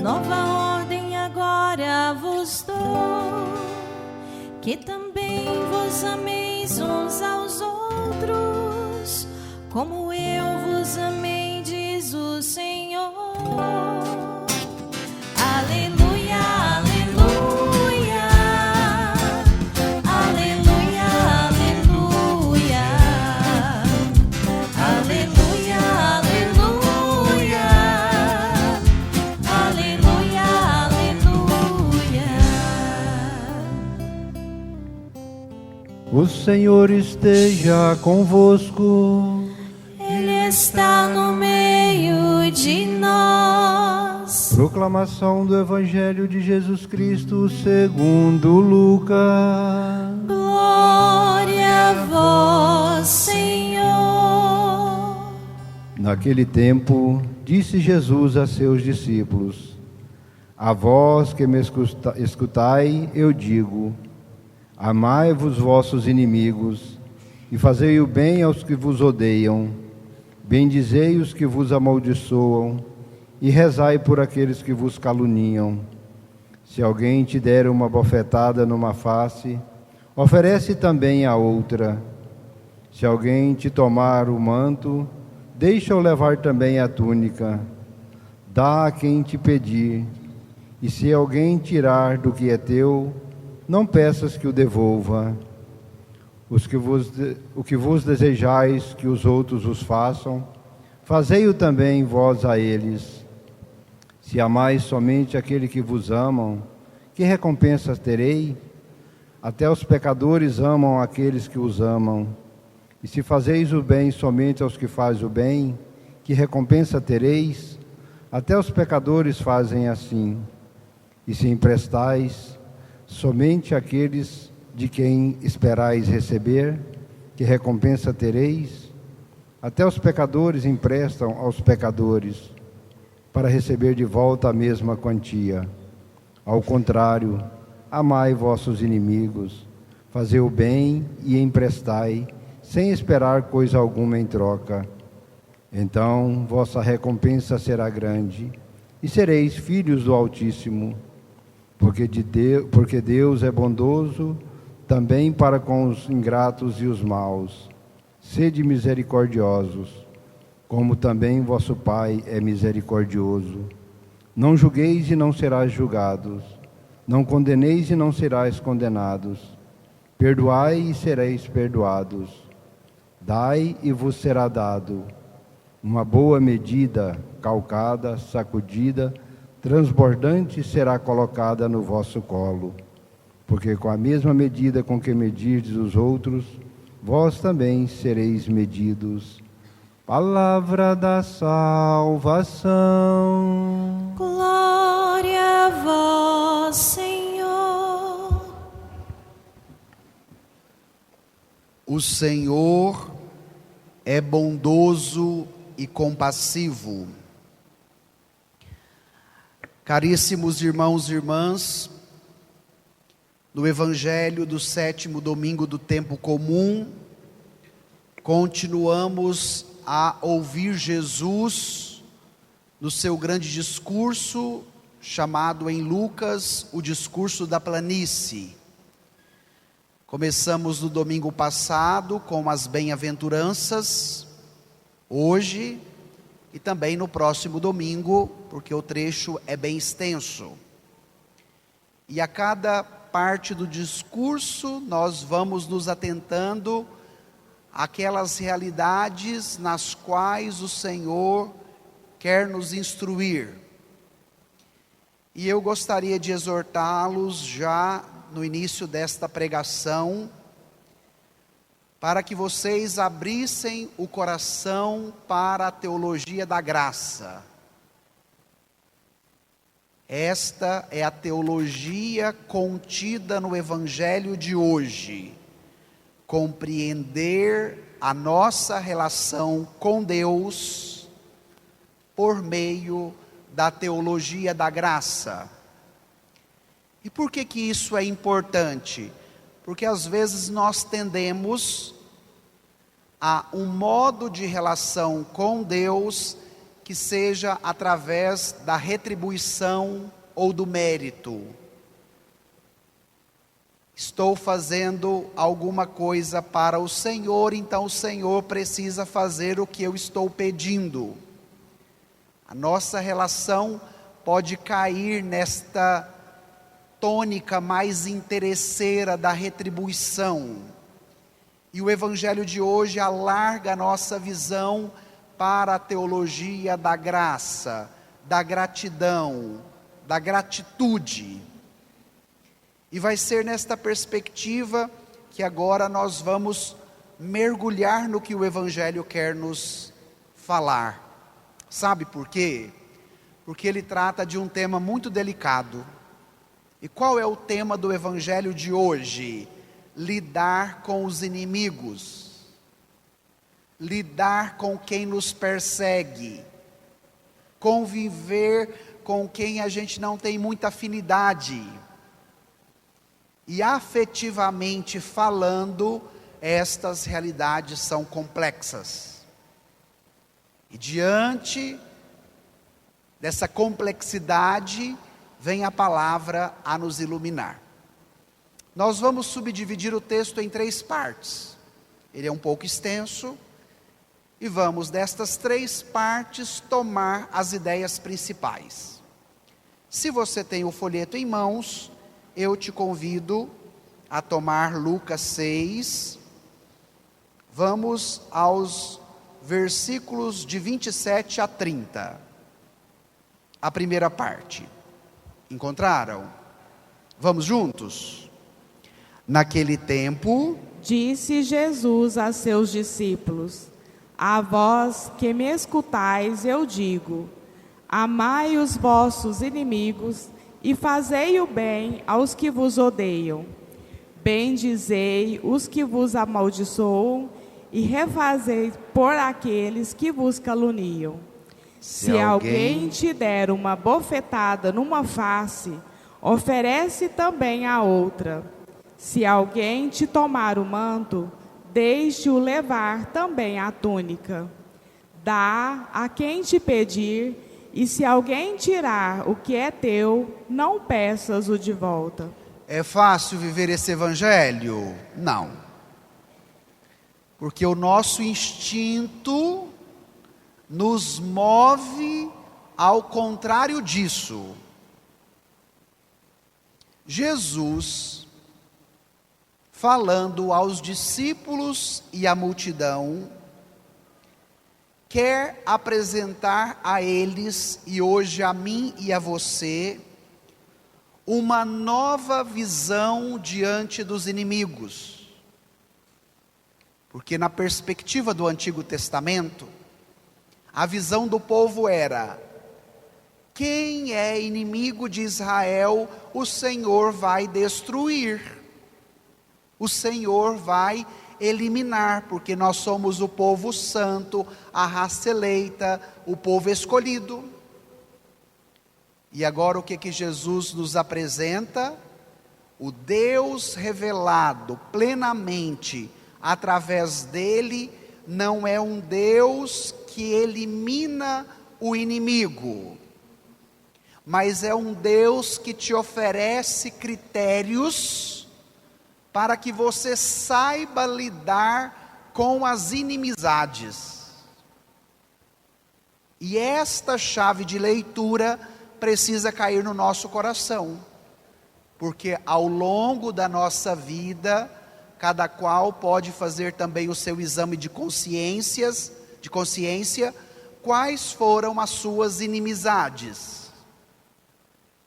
nova ordem agora vos dou, que também vos ameis uns aos outros, como eu vos amei, diz o Senhor. Aleluia, aleluia, aleluia, aleluia, aleluia, aleluia, aleluia, aleluia. O Senhor esteja convosco. Ele está no meio de nós. Proclamação do Evangelho de Jesus Cristo segundo Lucas. Glória a vós, Senhor. Naquele tempo, disse Jesus a seus discípulos: A vós que me escutai, eu digo: amai-vos vossos inimigos, e fazei o bem aos que vos odeiam, bendizei os que vos amaldiçoam, e rezai por aqueles que vos caluniam. Se alguém te der uma bofetada numa face, oferece também a outra. Se alguém te tomar o manto, deixa-o levar também a túnica. Dá a quem te pedir, e se alguém tirar do que é teu, não peças que o devolva. O que vos desejais que os outros vos façam, fazei-o também vós a eles. Se amais somente aquele que vos amam, que recompensas terei? Até os pecadores amam aqueles que os amam. E se fazeis o bem somente aos que fazem o bem, que recompensa tereis? Até os pecadores fazem assim. E se emprestais somente àqueles de quem esperais receber, que recompensa tereis? Até os pecadores emprestam aos pecadores, para receber de volta a mesma quantia. Ao contrário, amai vossos inimigos, fazei o bem e emprestai, sem esperar coisa alguma em troca. Então vossa recompensa será grande, e sereis filhos do Altíssimo, porque Deus é bondoso também para com os ingratos e os maus. Sede misericordiosos, como também vosso Pai é misericordioso. Não julgueis e não serás julgados. Não condeneis e não serás condenados. Perdoai e sereis perdoados. Dai e vos será dado. Uma boa medida, calcada, sacudida, transbordante será colocada no vosso colo. Porque com a mesma medida com que medirdes os outros, vós também sereis medidos. Palavra da salvação. Glória a vós, Senhor. O Senhor é bondoso e compassivo. Caríssimos irmãos e irmãs, no Evangelho do 7º domingo do tempo comum, continuamos a ouvir Jesus no seu grande discurso, chamado em Lucas o discurso da planície. Começamos no domingo passado com as bem-aventuranças, hoje e também no próximo domingo, porque o trecho é bem extenso. E a cada parte do discurso nós vamos nos atentando àquelas realidades nas quais o Senhor quer nos instruir. E eu gostaria de exortá-los já no início desta pregação, para que vocês abrissem o coração para a teologia da graça. Esta é a teologia contida no Evangelho de hoje. Compreender a nossa relação com Deus por meio da teologia da graça. E por que isso é importante? Porque às vezes nós tendemos a um modo de relação com Deus que seja através da retribuição ou do mérito. Estou fazendo alguma coisa para o Senhor, então o Senhor precisa fazer o que eu estou pedindo. A nossa relação pode cair nesta tônica mais interesseira da retribuição. E o Evangelho de hoje alarga a nossa visão para a teologia da graça, da gratidão, da gratitude. E vai ser nesta perspectiva que agora nós vamos mergulhar no que o Evangelho quer nos falar. Sabe por quê? Porque ele trata de um tema muito delicado. E qual é o tema do Evangelho de hoje? Lidar com os inimigos. Lidar com quem nos persegue. Conviver com quem a gente não tem muita afinidade. E afetivamente falando, estas realidades são complexas. E diante dessa complexidade, vem a palavra a nos iluminar. Nós vamos subdividir o texto em 3 partes. Ele é um pouco extenso. E vamos destas 3 partes tomar as ideias principais. Se você tem o folheto em mãos, eu te convido a tomar Lucas 6. Vamos aos versículos de 27 a 30. A primeira parte. Encontraram? Vamos juntos? Naquele tempo, disse Jesus a seus discípulos: a vós que me escutais, eu digo: amai os vossos inimigos e fazei o bem aos que vos odeiam. Bendizei os que vos amaldiçoam e refazei por aqueles que vos caluniam. Se alguém te der uma bofetada numa face, oferece também a outra. Se alguém te tomar o manto, deixe-o levar também a túnica. Dá a quem te pedir, e se alguém tirar o que é teu, não peças o de volta. É fácil viver esse evangelho? Não. Porque o nosso instinto nos move ao contrário disso. Jesus, falando aos discípulos e à multidão, quer apresentar a eles, e hoje a mim e a você, uma nova visão diante dos inimigos. Porque na perspectiva do Antigo Testamento, a visão do povo era: quem é inimigo de Israel, o Senhor vai destruir. O Senhor vai eliminar, porque nós somos o povo santo, a raça eleita, o povo escolhido. E agora o que Jesus nos apresenta? O Deus revelado plenamente através dele não é um Deus que elimina o inimigo, mas é um Deus que te oferece critérios para que você saiba lidar com as inimizades. E esta chave de leitura precisa cair no nosso coração, porque ao longo da nossa vida, cada qual pode fazer também o seu exame de consciência, quais foram as suas inimizades,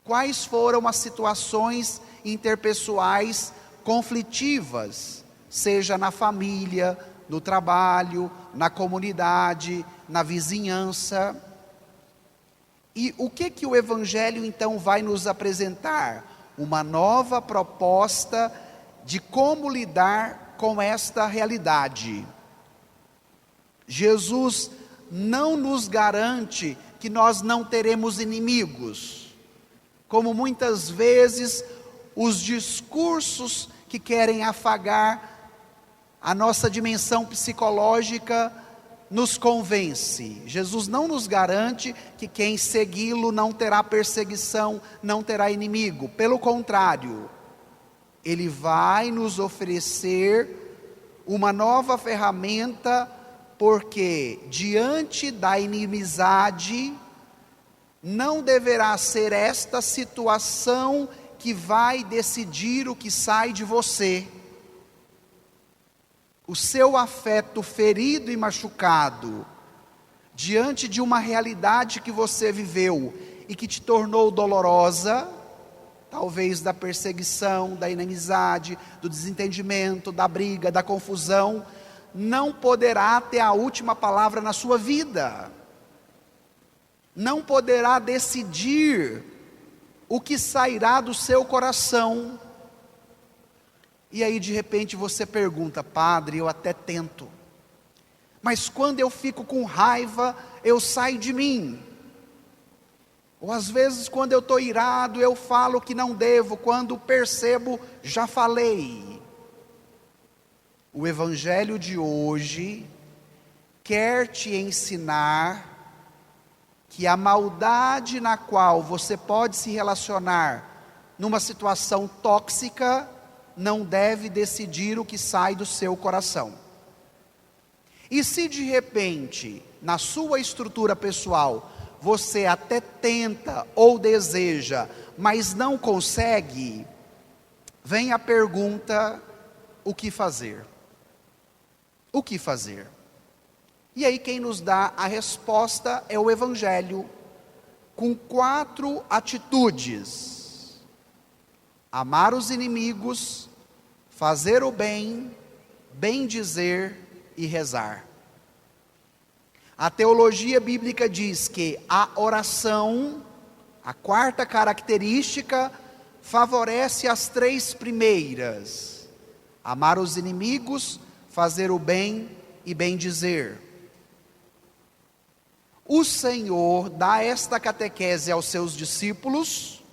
quais foram as situações interpessoais conflitivas, seja na família, no trabalho, na comunidade, na vizinhança. E o que o Evangelho então vai nos apresentar? Uma nova proposta de como lidar com esta realidade. Jesus não nos garante que nós não teremos inimigos, como muitas vezes os discursos que querem afagar a nossa dimensão psicológica nos convence. Jesus não nos garante que quem segui-lo não terá perseguição, não terá inimigo. Pelo contrário, Ele vai nos oferecer uma nova ferramenta, porque diante da inimizade, não deverá ser esta situação que vai decidir o que sai de você. O seu afeto ferido e machucado, diante de uma realidade que você viveu e que te tornou dolorosa, talvez da perseguição, da inimizade, do desentendimento, da briga, da confusão, não poderá ter a última palavra na sua vida. Não poderá decidir o que sairá do seu coração. E aí de repente você pergunta: padre, eu até tento, mas quando eu fico com raiva, eu saio de mim. Ou às vezes quando eu estou irado, eu falo que não devo, quando percebo, já falei. O Evangelho de hoje quer te ensinar que a maldade na qual você pode se relacionar numa situação tóxica não deve decidir o que sai do seu coração. E se de repente, na sua estrutura pessoal, você até tenta ou deseja, mas não consegue, vem a pergunta: o que fazer? O que fazer? E aí quem nos dá a resposta é o Evangelho, com 4 atitudes: amar os inimigos, fazer o bem, bendizer e rezar. A teologia bíblica diz que a oração, a 4ª característica, favorece as 3 primeiras: amar os inimigos, fazer o bem e bendizer. O Senhor dá esta catequese aos seus discípulos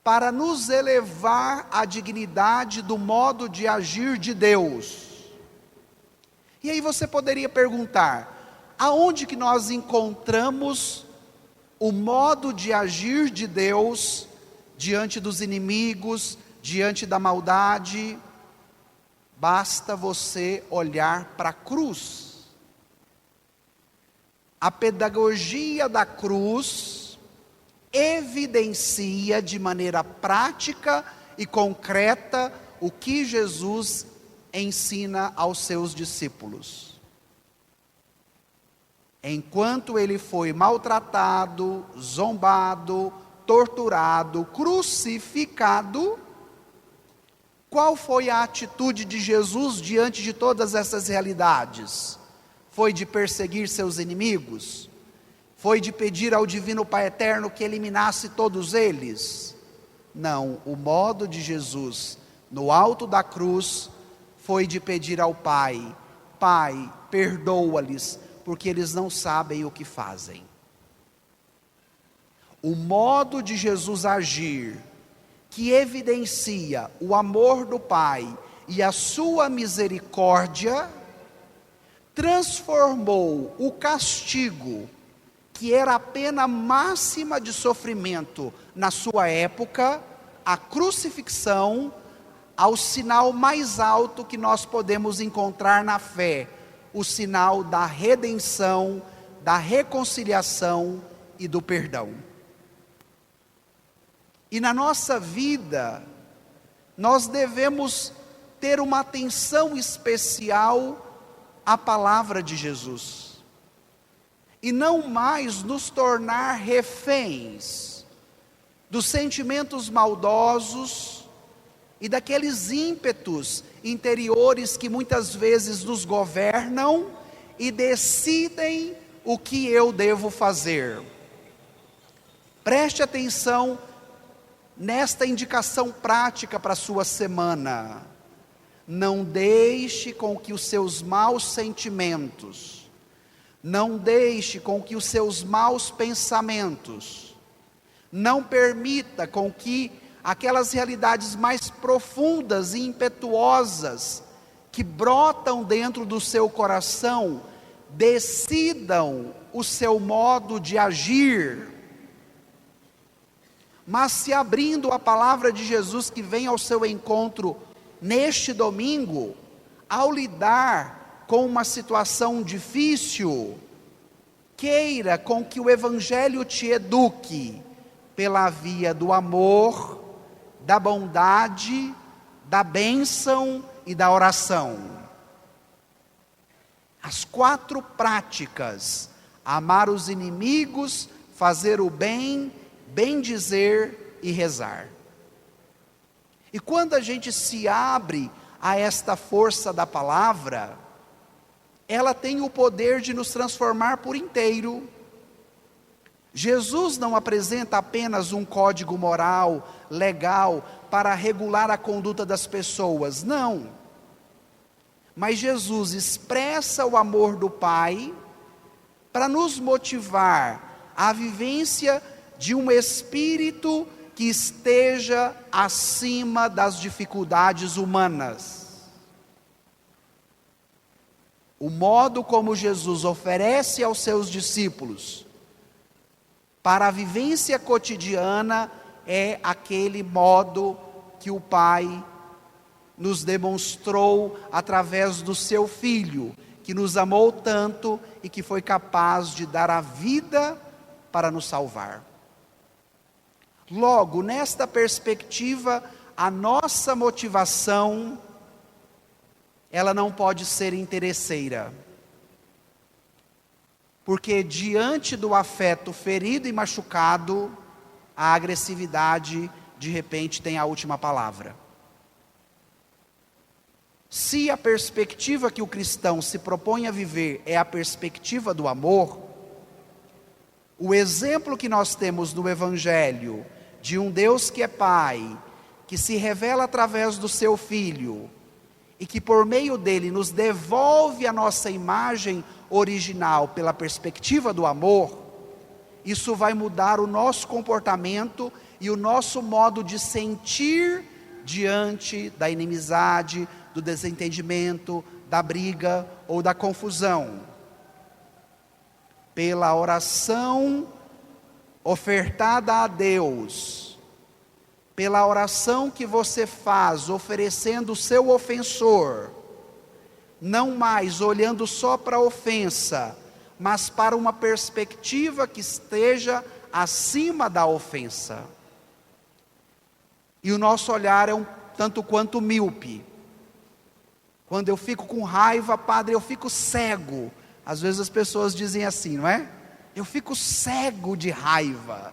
para nos elevar à dignidade do modo de agir de Deus. E aí você poderia perguntar: aonde que nós encontramos o modo de agir de Deus diante dos inimigos, diante da maldade? Basta você olhar para a cruz. A pedagogia da cruz evidencia de maneira prática e concreta o que Jesus ensina aos seus discípulos. Enquanto ele foi maltratado, zombado, torturado, crucificado, qual foi a atitude de Jesus diante de todas essas realidades? Foi de perseguir seus inimigos? Foi de pedir ao Divino Pai Eterno que eliminasse todos eles? Não, o modo de Jesus no alto da cruz foi de pedir ao Pai: Pai, perdoa-lhes, porque eles não sabem o que fazem. O modo de Jesus agir, que evidencia o amor do Pai e a sua misericórdia, transformou o castigo, que era a pena máxima de sofrimento na sua época, a crucifixão, ao sinal mais alto que nós podemos encontrar na fé, o sinal da redenção, da reconciliação e do perdão. E na nossa vida, nós devemos ter uma atenção especial à palavra de Jesus, e não mais nos tornar reféns dos sentimentos maldosos e daqueles ímpetos interiores que muitas vezes nos governam e decidem o que eu devo fazer. Preste atenção nesta indicação prática para a sua semana. Não deixe com que os seus maus sentimentos, não deixe com que os seus maus pensamentos, não permita com que aquelas realidades mais profundas e impetuosas que brotam dentro do seu coração decidam o seu modo de agir, mas se abrindo à palavra de Jesus que vem ao seu encontro neste domingo, ao lidar com uma situação difícil, queira com que o Evangelho te eduque pela via do amor, da bondade, da bênção e da oração. As 4 práticas: amar os inimigos, fazer o bem, bendizer e rezar. E quando a gente se abre a esta força da palavra, ela tem o poder de nos transformar por inteiro. Jesus não apresenta apenas um código moral, legal, para regular a conduta das pessoas, não. Mas Jesus expressa o amor do Pai para nos motivar à vivência de um espírito que esteja acima das dificuldades humanas. O modo como Jesus oferece aos seus discípulos para a vivência cotidiana é aquele modo que o Pai nos demonstrou através do seu Filho, que nos amou tanto e que foi capaz de dar a vida para nos salvar. Logo, nesta perspectiva, a nossa motivação, ela não pode ser interesseira. Porque diante do afeto ferido e machucado, a agressividade, de repente, tem a última palavra. Se a perspectiva que o cristão se propõe a viver é a perspectiva do amor, o exemplo que nós temos no Evangelho, de um Deus que é Pai, que se revela através do seu Filho, e que por meio dele nos devolve a nossa imagem original pela perspectiva do amor, isso vai mudar o nosso comportamento e o nosso modo de sentir diante da inimizade, do desentendimento, da briga ou da confusão. Pela oração ofertada a Deus, pela oração que você faz oferecendo o seu ofensor, não mais olhando só para a ofensa, mas para uma perspectiva que esteja acima da ofensa. E o nosso olhar é um tanto quanto míope. Quando eu fico com raiva, padre, eu fico cego. Às vezes as pessoas dizem assim, não é? Eu fico cego de raiva.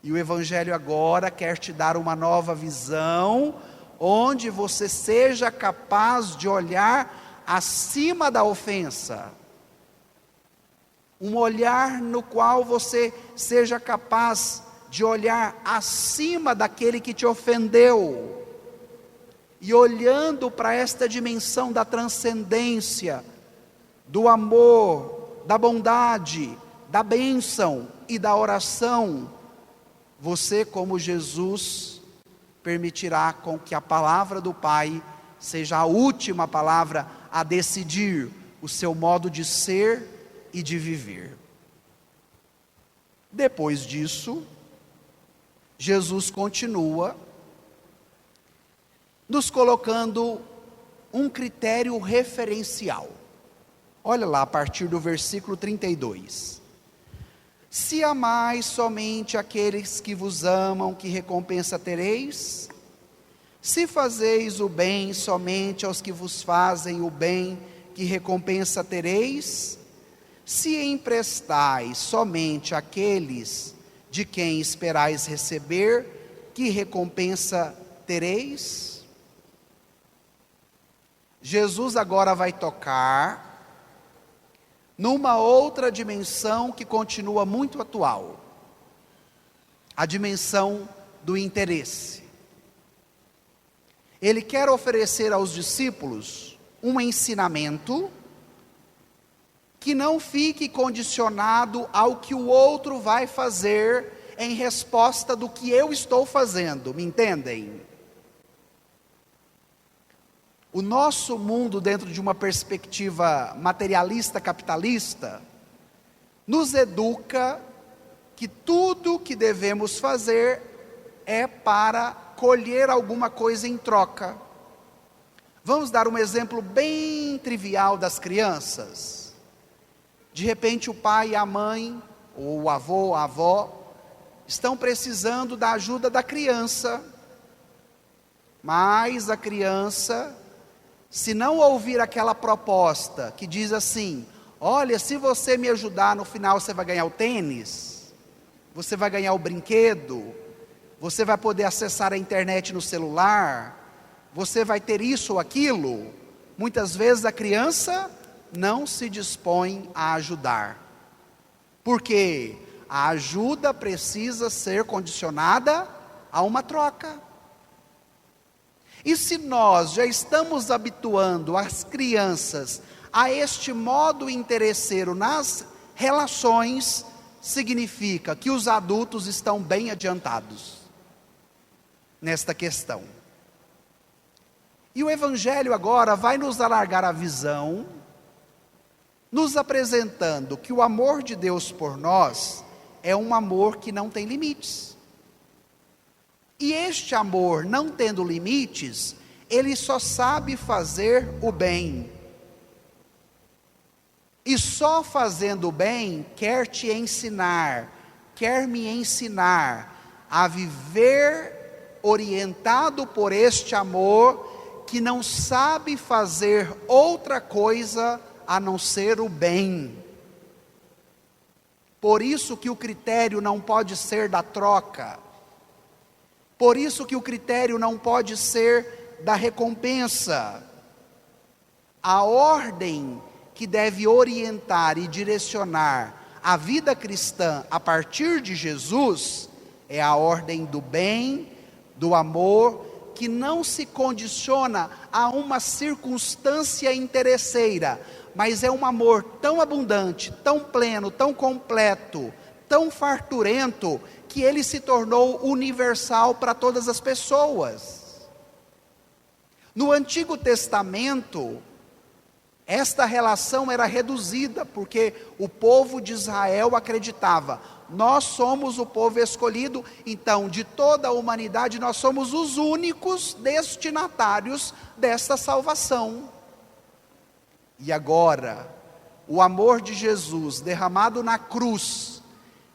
E o Evangelho agora quer te dar uma nova visão, onde você seja capaz de olhar acima da ofensa. Um olhar no qual você seja capaz de olhar acima daquele que te ofendeu. E olhando para esta dimensão da transcendência, do amor, da bondade, da bênção e da oração, você, como Jesus, permitirá com que a palavra do Pai seja a última palavra a decidir o seu modo de ser e de viver. Depois disso, Jesus continua nos colocando um critério referencial. Olha lá, a partir do versículo 32. Se amais somente aqueles que vos amam, que recompensa tereis? Se fazeis o bem somente aos que vos fazem o bem, que recompensa tereis? Se emprestais somente àqueles de quem esperais receber, que recompensa tereis? Jesus agora vai tocar numa outra dimensão que continua muito atual, a dimensão do interesse. Ele quer oferecer aos discípulos um ensinamento que não fique condicionado ao que o outro vai fazer em resposta do que eu estou fazendo, me entendem? O nosso mundo, dentro de uma perspectiva materialista, capitalista, nos educa que tudo que devemos fazer é para colher alguma coisa em troca. Vamos dar um exemplo bem trivial das crianças. De repente o pai e a mãe, ou o avô, a avó, estão precisando da ajuda da criança, mas a criança, se não ouvir aquela proposta que diz assim: olha, se você me ajudar, no final você vai ganhar o tênis, você vai ganhar o brinquedo, você vai poder acessar a internet no celular, você vai ter isso ou aquilo. Muitas vezes a criança não se dispõe a ajudar, porque a ajuda precisa ser condicionada a uma troca. E se nós já estamos habituando as crianças a este modo interesseiro nas relações, significa que os adultos estão bem adiantados nesta questão. E o Evangelho agora vai nos alargar a visão, nos apresentando que o amor de Deus por nós é um amor que não tem limites. E este amor, não tendo limites, ele só sabe fazer o bem. E só fazendo o bem quer te ensinar, quer me ensinar a viver orientado por este amor que não sabe fazer outra coisa a não ser o bem. Por isso que o critério não pode ser da troca. Por isso que o critério não pode ser da recompensa. A ordem que deve orientar e direcionar a vida cristã a partir de Jesus é a ordem do bem, do amor, que não se condiciona a uma circunstância interesseira, mas é um amor tão abundante, tão pleno, tão completo, tão farturento, que ele se tornou universal para todas as pessoas. No Antigo Testamento, esta relação era reduzida, porque o povo de Israel acreditava: nós somos o povo escolhido, então de toda a humanidade nós somos os únicos destinatários desta salvação. E agora, o amor de Jesus derramado na cruz,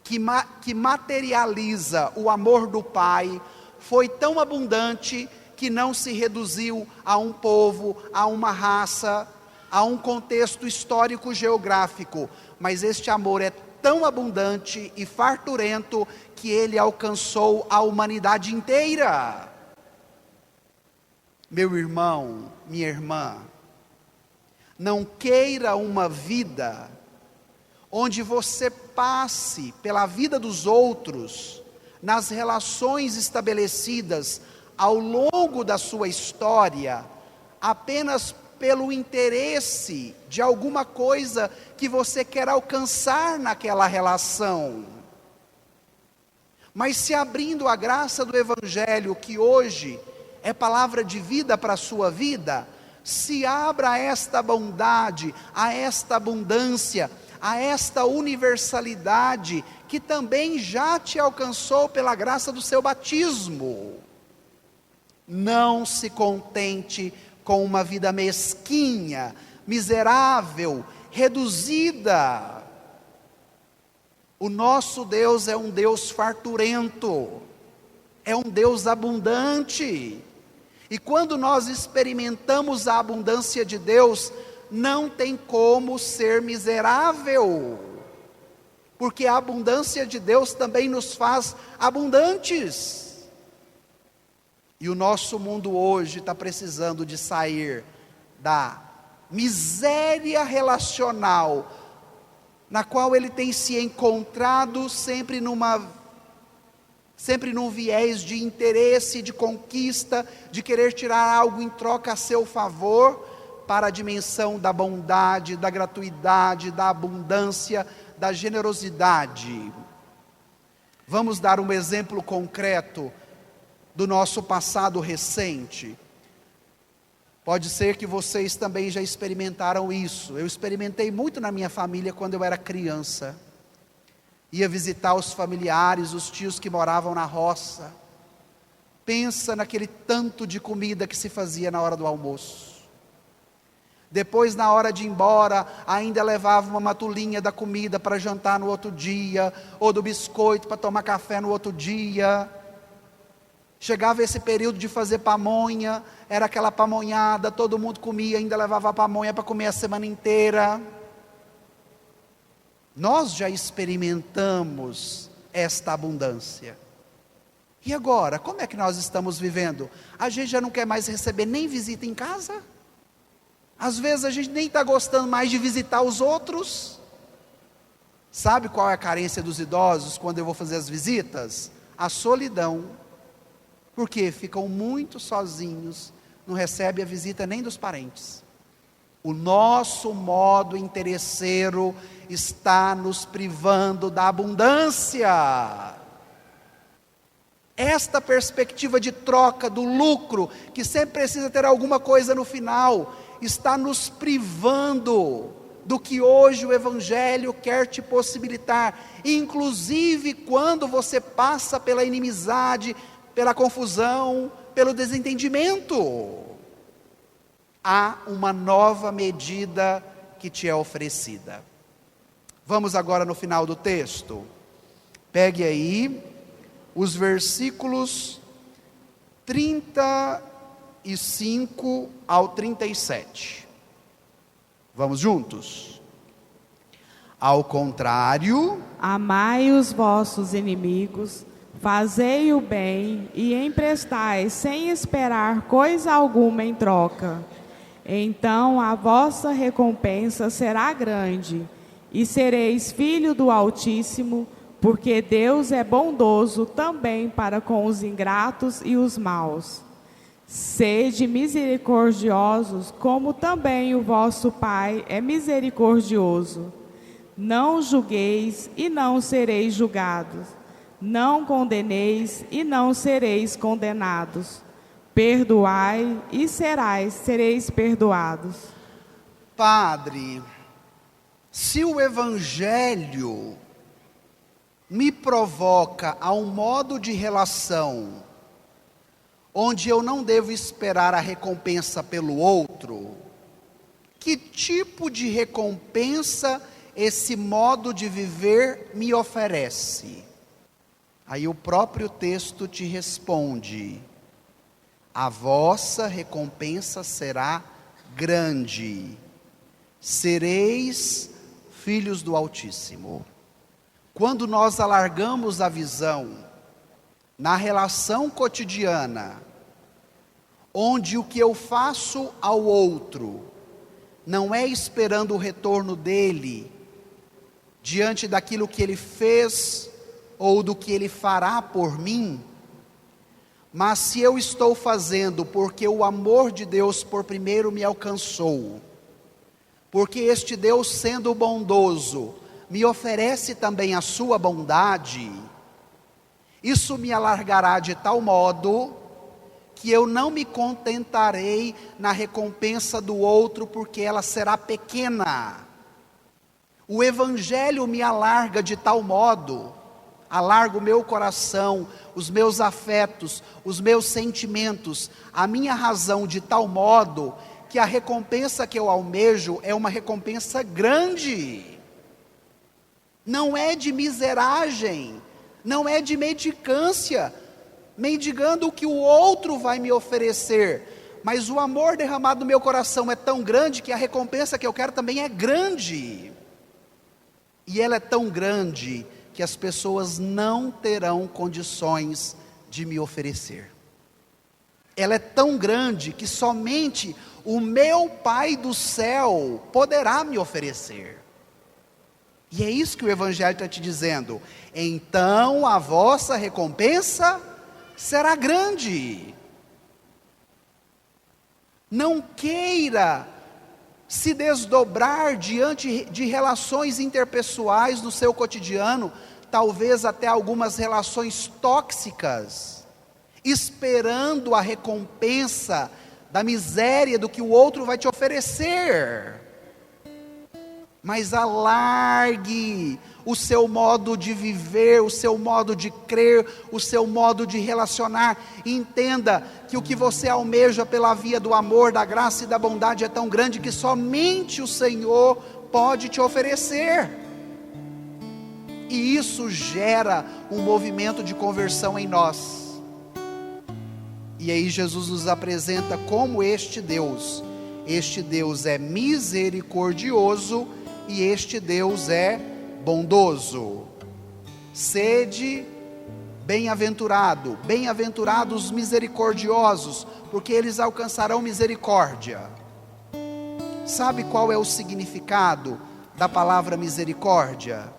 que materializa o amor do Pai, foi tão abundante que não se reduziu a um povo, a uma raça, a um contexto histórico geográfico, mas este amor é tão abundante e farturento que ele alcançou a humanidade inteira. Meu irmão, minha irmã, não queira uma vida onde você passe pela vida dos outros, nas relações estabelecidas ao longo da sua história, apenas pelo interesse de alguma coisa que você quer alcançar naquela relação. Mas se abrindo a graça do Evangelho, que hoje é palavra de vida para a sua vida, se abra a esta bondade, a esta abundância, a esta universalidade que também já te alcançou pela graça do seu batismo. Não se contente com uma vida mesquinha, miserável, reduzida. O nosso Deus é um Deus farturento, é um Deus abundante. E quando nós experimentamos a abundância de Deus, não tem como ser miserável, porque a abundância de Deus também nos faz abundantes. E o nosso mundo hoje está precisando de sair da miséria relacional, na qual ele tem se encontrado sempre num viés de interesse, de conquista, de querer tirar algo em troca a seu favor, para a dimensão da bondade, da gratuidade, da abundância, da generosidade. Vamos dar um exemplo concreto do nosso passado recente. Pode ser que vocês também já experimentaram isso. Eu experimentei muito na minha família quando eu era criança. Ia visitar os familiares, os tios que moravam na roça. Pensa naquele tanto de comida que se fazia na hora do almoço. Depois, na hora de ir embora, ainda levava uma matulinha da comida para jantar no outro dia, ou do biscoito para tomar café no outro dia. Chegava esse período de fazer pamonha, era aquela pamonhada, todo mundo comia, ainda levava a pamonha para comer a semana inteira. Nós já experimentamos esta abundância. E agora, como é que nós estamos vivendo? A gente já não quer mais receber nem visita em casa? Às vezes a gente nem está gostando mais de visitar os outros. Sabe qual é a carência dos idosos quando eu vou fazer as visitas? A solidão. Porque ficam muito sozinhos, não recebem a visita nem dos parentes. O nosso modo interesseiro está nos privando da abundância. Esta perspectiva de troca, do lucro, que sempre precisa ter alguma coisa no final, está nos privando do que hoje o Evangelho quer te possibilitar, inclusive quando você passa pela inimizade, pela confusão, pelo desentendimento. Há uma nova medida que te é oferecida. Vamos agora no final do texto. Pegue aí os versículos 35 ao 37. Vamos juntos? Ao contrário, amai os vossos inimigos, fazei o bem e emprestai sem esperar coisa alguma em troca. Então a vossa recompensa será grande, e sereis filho do Altíssimo, porque Deus é bondoso também para com os ingratos e os maus. Sede misericordiosos, como também o vosso Pai é misericordioso. Não julgueis e não sereis julgados. Não condeneis e não sereis condenados. Perdoai e sereis perdoados. Padre, se o Evangelho me provoca a um modo de relação onde eu não devo esperar a recompensa pelo outro, que tipo de recompensa esse modo de viver me oferece? Aí o próprio texto te responde: a vossa recompensa será grande, sereis filhos do Altíssimo. Quando nós alargamos a visão na relação cotidiana, onde o que eu faço ao outro não é esperando o retorno dele, diante daquilo que ele fez ou do que ele fará por mim, mas se eu estou fazendo porque o amor de Deus por primeiro me alcançou, porque este Deus, sendo bondoso, me oferece também a sua bondade, isso me alargará de tal modo que eu não me contentarei na recompensa do outro, porque ela será pequena. O Evangelho me alarga de tal modo, alarga o meu coração, os meus afetos, os meus sentimentos, a minha razão de tal modo, que a recompensa que eu almejo é uma recompensa grande. Não é de miseragem, não é de mendicância, mendigando o que o outro vai me oferecer, mas o amor derramado no meu coração é tão grande que a recompensa que eu quero também é grande. E ela é tão grande que as pessoas não terão condições de me oferecer. Ela é tão grande que somente o meu Pai do céu poderá me oferecer. E é isso que o Evangelho está te dizendo. Então a vossa recompensa será grande. Não queira se desdobrar diante de relações interpessoais no seu cotidiano, talvez até algumas relações tóxicas, esperando a recompensa da miséria do que o outro vai te oferecer. Mas alargue o seu modo de viver, o seu modo de crer, o seu modo de relacionar. E entenda que o que você almeja pela via do amor, da graça e da bondade é tão grande que somente o Senhor pode te oferecer. E isso gera um movimento de conversão em nós. E aí Jesus nos apresenta como este Deus é misericordioso e este Deus é bondoso. Sede bem-aventurados os misericordiosos, porque eles alcançarão misericórdia. Sabe qual é o significado da palavra misericórdia?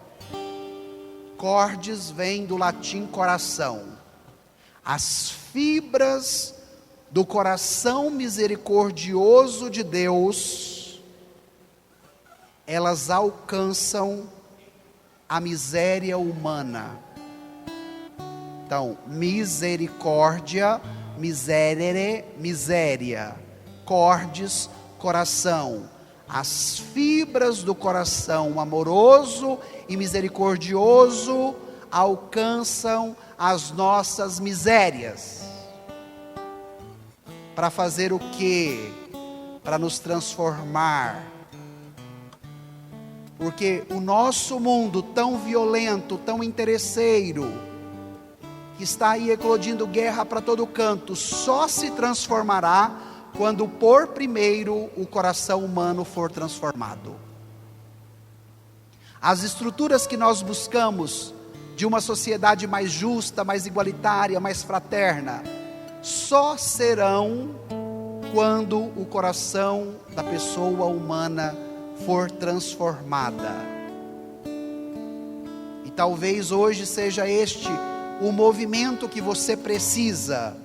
Cordes vem do latim coração. As fibras do coração misericordioso de Deus, elas alcançam a miséria humana. Então, misericórdia, miserere, miséria, cordes, coração. As fibras do coração amoroso e misericordioso alcançam as nossas misérias. Para fazer o quê? Para nos transformar. Porque o nosso mundo tão violento, tão interesseiro, que está aí eclodindo guerra para todo canto, só se transformará quando por primeiro o coração humano for transformado. As estruturas que nós buscamos de uma sociedade mais justa, mais igualitária, mais fraterna, só serão quando o coração da pessoa humana for transformada. E talvez hoje seja este o movimento que você precisa: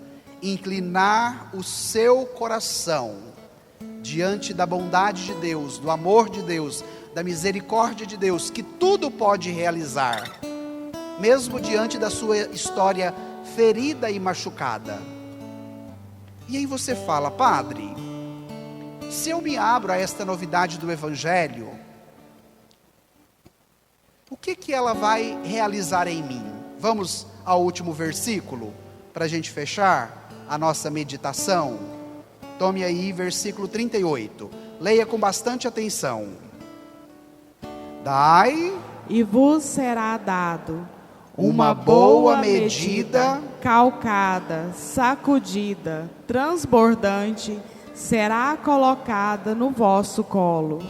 inclinar o seu coração diante da bondade de Deus, do amor de Deus, da misericórdia de Deus, que tudo pode realizar, mesmo diante da sua história ferida e machucada. E aí você fala: padre, se eu me abro a esta novidade do Evangelho, o que ela vai realizar em mim? Vamos ao último versículo, para a gente fechar a nossa meditação. Tome aí versículo 38, leia com bastante atenção. Dai, e vos será dado uma boa medida, calcada, sacudida, transbordante, será colocada no vosso colo.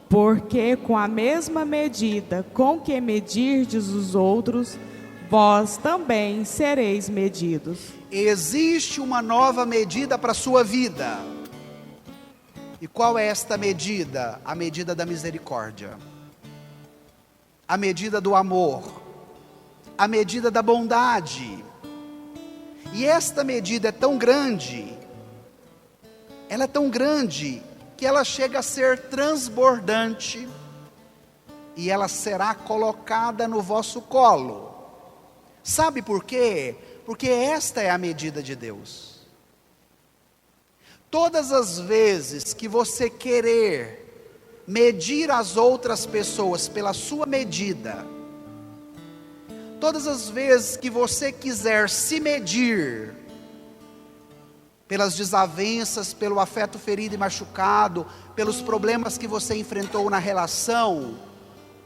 Porque com a mesma medida com que medirdes os outros, vós também sereis medidos. Existe uma nova medida para a sua vida. E qual é esta medida? A medida da misericórdia, a medida do amor, a medida da bondade. E esta medida é tão grande, ela é tão grande, que ela chega a ser transbordante, e ela será colocada no vosso colo. Sabe por quê? Porque esta é a medida de Deus. Todas as vezes que você querer medir as outras pessoas pela sua medida, todas as vezes que você quiser se medir pelas desavenças, pelo afeto ferido e machucado, pelos problemas que você enfrentou na relação,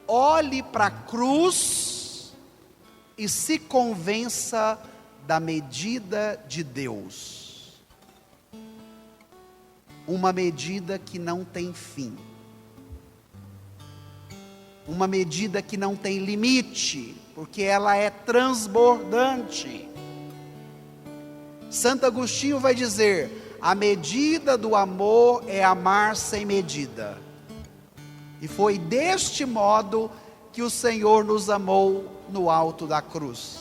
olhe para a cruz e se convença da medida de Deus. Uma medida que não tem fim. Uma medida que não tem limite, porque ela é transbordante. Santo Agostinho vai dizer: a medida do amor é amar sem medida. E foi deste modo que o Senhor nos amou no alto da cruz.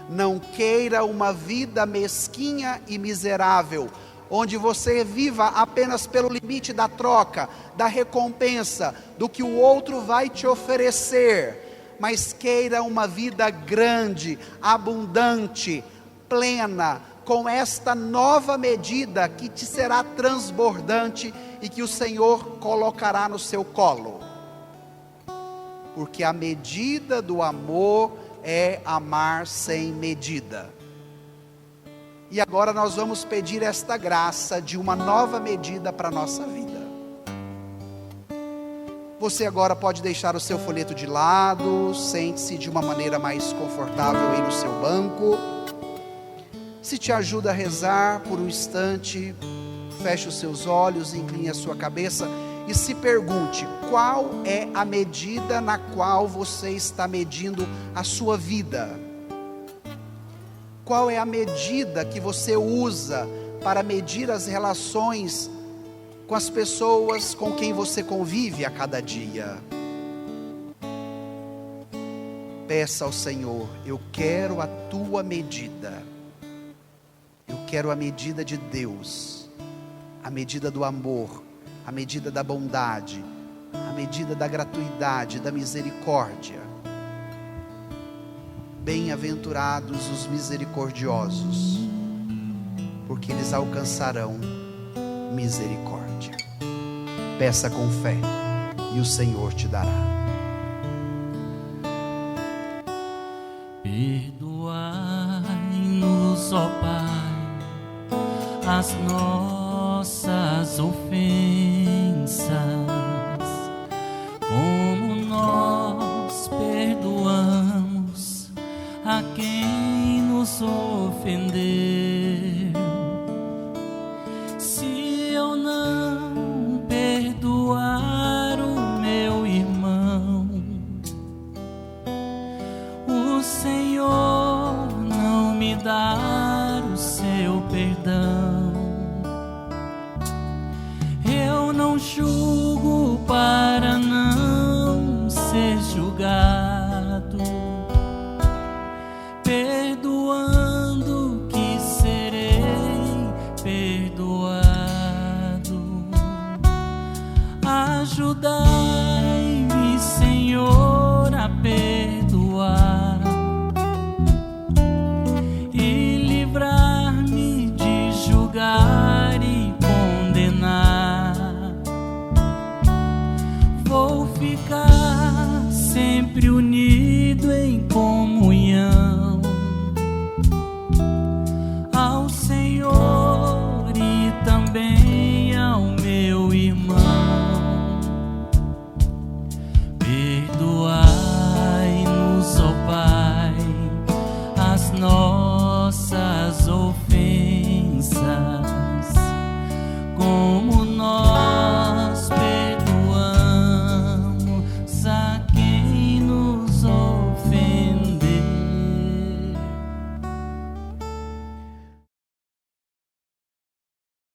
Não queira uma vida mesquinha e miserável, onde você viva apenas pelo limite da troca, da recompensa, do que o outro vai te oferecer, mas queira uma vida grande, abundante, plena, com esta nova medida que te será transbordante e que o Senhor colocará no seu colo. Porque a medida do amor é amar sem medida. E agora nós vamos pedir esta graça de uma nova medida para a nossa vida. Você agora pode deixar o seu folheto de lado, sente-se de uma maneira mais confortável aí no seu banco. Se te ajuda a rezar por um instante, feche os seus olhos, incline a sua cabeça e se pergunte: qual é a medida na qual você está medindo a sua vida? Qual é a medida que você usa para medir as relações com as pessoas com quem você convive a cada dia? Peça ao Senhor: eu quero a tua medida. Eu quero a medida de Deus, a medida do amor, a medida da bondade, a medida da gratuidade, da misericórdia. Bem-aventurados os misericordiosos, porque eles alcançarão misericórdia. Peça com fé e o Senhor te dará. Perdoai-nos, ó Pai, as nossas ofensas, como nós perdoamos a quem nos ofendeu. Se eu não perdoar o meu irmão, o Senhor não me dá o seu perdão. Eu não julgo para não ser julgado, perdoando que serei perdoado. Ajudai-me, Senhor, a perdoar e livrar-me de julgar e condenar. Vou ficar sempre unido em comunhão ao Senhor e também ao meu irmão. Perdoai-nos, ó Pai, as nossas ofensas, como nós perdoamos a quem